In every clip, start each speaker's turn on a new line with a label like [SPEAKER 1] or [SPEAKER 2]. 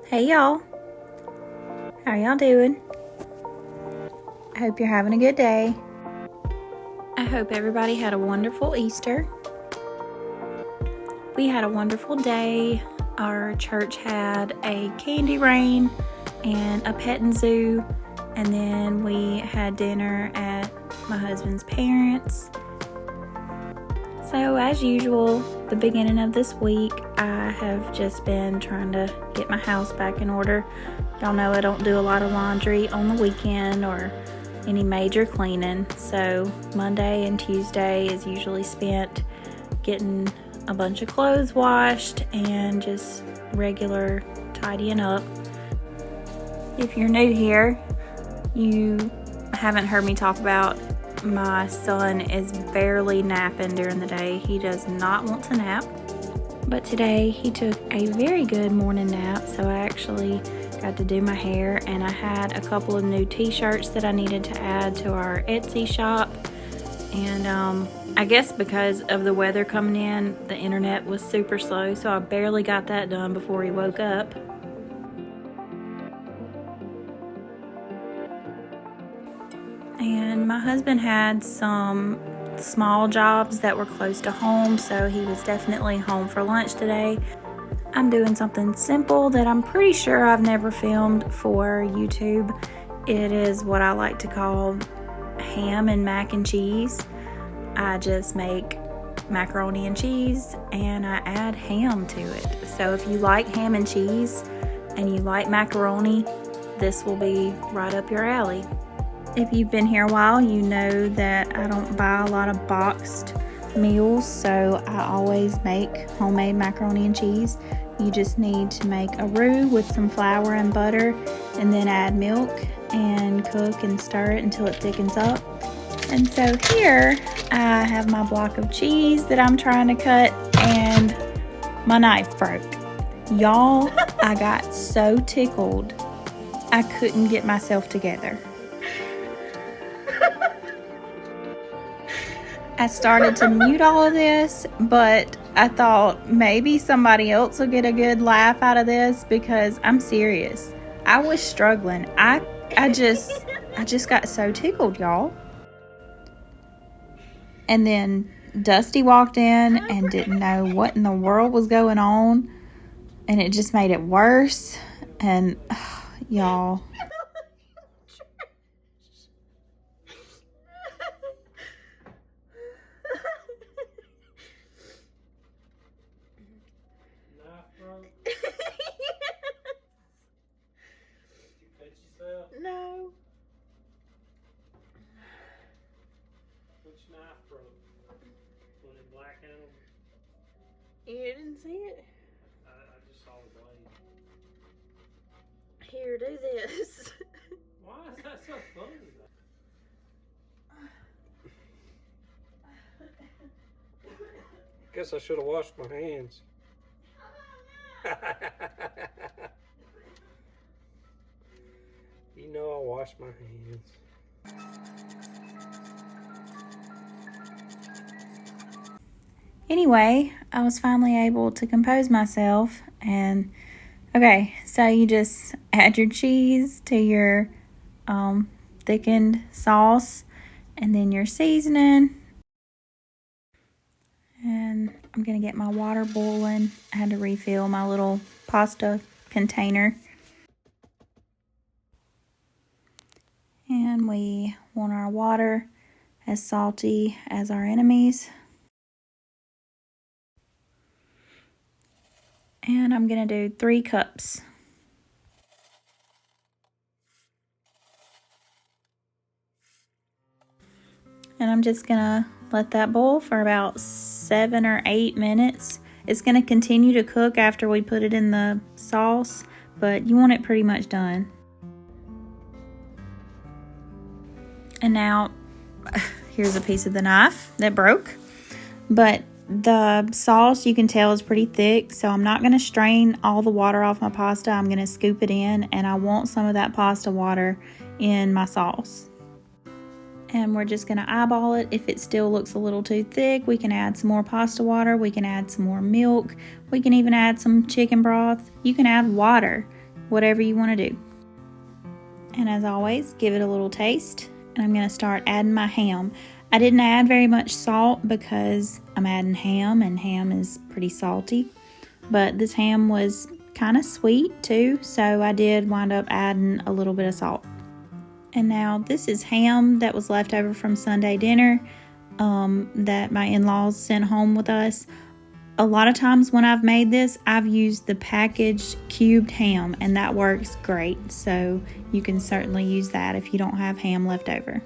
[SPEAKER 1] Hey y'all, how y'all doing? I hope you're having a good day. I hope everybody had a wonderful Easter. We had a wonderful day. Our church had a candy rain and a petting zoo, and then we had dinner at my husband's parents'. So as usual, the beginning of this week, I have just been trying to get my house back in order. Y'all know I don't do a lot of laundry on the weekend or any major cleaning. So Monday and Tuesday is usually spent getting a bunch of clothes washed and just regular tidying up. If you're new here, you haven't heard me talk about my son is barely napping during the day. He does not want to nap. But today he took a very good morning nap, so I actually got to do my hair, and I had a couple of new t-shirts that I needed to add to our Etsy shop. And I guess because of the weather coming in, the internet was super slow, so I barely got that done before he woke up. And my husband had some small jobs that were close to home, so he was definitely home for lunch today. I'm doing something simple that I'm pretty sure I've never filmed for YouTube. It is what I like to call ham and mac and cheese. I just make macaroni and cheese and I add ham to it. So if you like ham and cheese and you like macaroni, this will be right up your alley. If you've been here a while, you know that I don't buy a lot of boxed meals, so I always make homemade macaroni and cheese. You just need to make a roux with some flour and butter, and then add milk and cook and stir it until it thickens up. And so here I have my block of cheese that I'm trying to cut, and my knife broke. Y'all, I got so tickled, I couldn't get myself together. I started to mute all of this, but I thought maybe somebody else will get a good laugh out of this, because I'm serious. I was struggling. I just got so tickled, y'all. And then Dusty walked in and didn't know what in the world was going on, and it just made it worse. And y'all,
[SPEAKER 2] No. Which knife broke? When it blackened?
[SPEAKER 1] you didn't see it?
[SPEAKER 2] I just saw the blade.
[SPEAKER 1] Here, do this.
[SPEAKER 2] Why is that so funny? Guess I should have washed my hands. You know I wash my hands.
[SPEAKER 1] Anyway, I was finally able to compose myself, and okay, so you just add your cheese to your thickened sauce, and then your seasoning. And I'm gonna get my water boiling. I had to refill my little pasta container. And we want our water as salty as our enemies. And I'm gonna do 3 cups. And I'm just gonna let that boil for about 7 or 8 minutes. It's gonna continue to cook after we put it in the sauce, but you want it pretty much done. And now, here's a piece of the knife that broke, but the sauce, you can tell, is pretty thick, so I'm not going to strain all the water off my pasta. I'm going to scoop it in, and I want some of that pasta water in my sauce. And we're just gonna eyeball it. If it still looks a little too thick, we can add some more pasta water, we can add some more milk, we can even add some chicken broth. You can add water, whatever you wanna do. And as always, give it a little taste. And I'm gonna start adding my ham. I didn't add very much salt because I'm adding ham, and ham is pretty salty. But this ham was kind of sweet too, so I did wind up adding a little bit of salt. And now this is ham that was left over from Sunday dinner that my in-laws sent home with us. A lot of times when I've made this, I've used the packaged cubed ham, and that works great. So you can certainly use that if you don't have ham left over.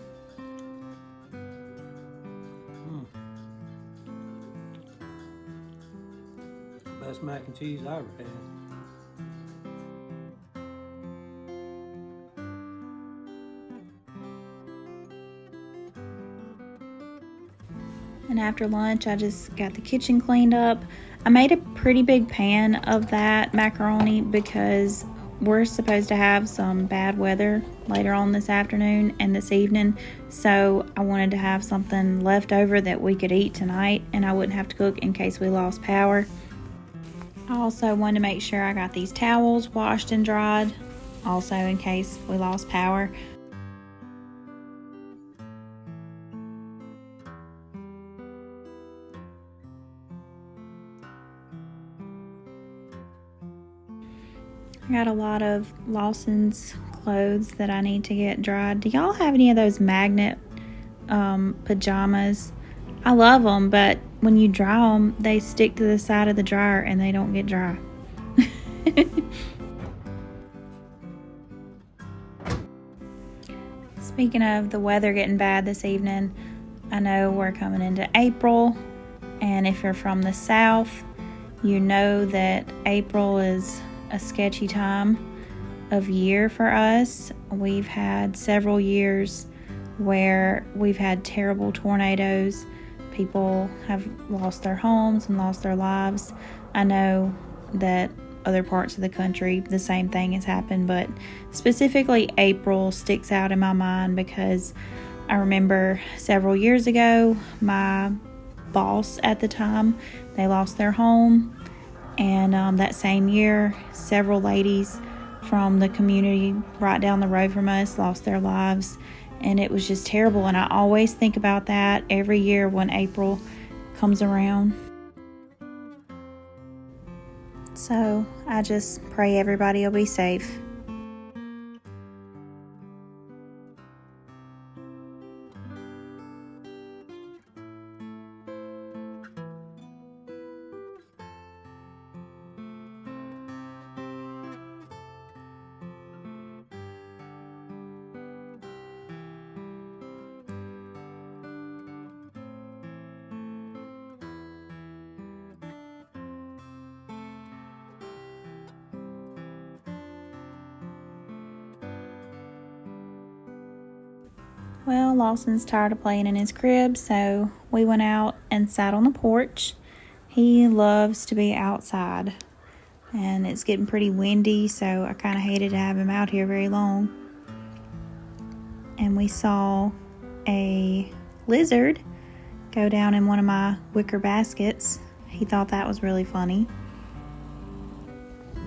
[SPEAKER 2] Best mac and cheese I ever had.
[SPEAKER 1] And after lunch, I just got the kitchen cleaned up. I made a pretty big pan of that macaroni because we're supposed to have some bad weather later on this afternoon and this evening. So I wanted to have something left over that we could eat tonight, and I wouldn't have to cook in case we lost power. I also wanted to make sure I got these towels washed and dried, also in case we lost power. I got a lot of Lawson's clothes that I need to get dried. Do y'all have any of those magnet pajamas? I love them, but when you dry them, they stick to the side of the dryer and they don't get dry. Speaking of the weather getting bad this evening, I know we're coming into April, and if you're from the South, you know that April is a sketchy time of year for us. We've had several years where we've had terrible tornadoes. People have lost their homes and lost their lives. I know that other parts of the country the same thing has happened, but specifically April sticks out in my mind because I remember several years ago my boss at the time, they lost their home. And that same year, several ladies from the community right down the road from us lost their lives. And it was just terrible. And I always think about that every year when April comes around. So I just pray everybody will be safe. Well, Lawson's tired of playing in his crib, so we went out and sat on the porch. He loves to be outside, and it's getting pretty windy, so I kind of hated to have him out here very long. And we saw a lizard go down in one of my wicker baskets. He thought that was really funny.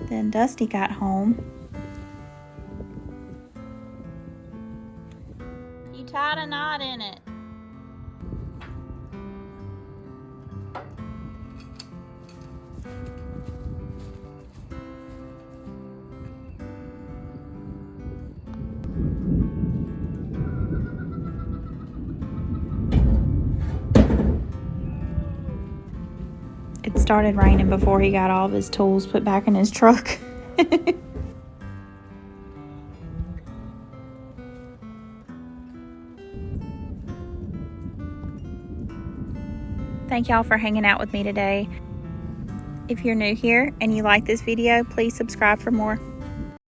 [SPEAKER 1] Then Dusty got home. You tied a knot in it. It started raining before he got all of his tools put back in his truck. Thank y'all for hanging out with me today. If you're new here and you like this video, please subscribe for more.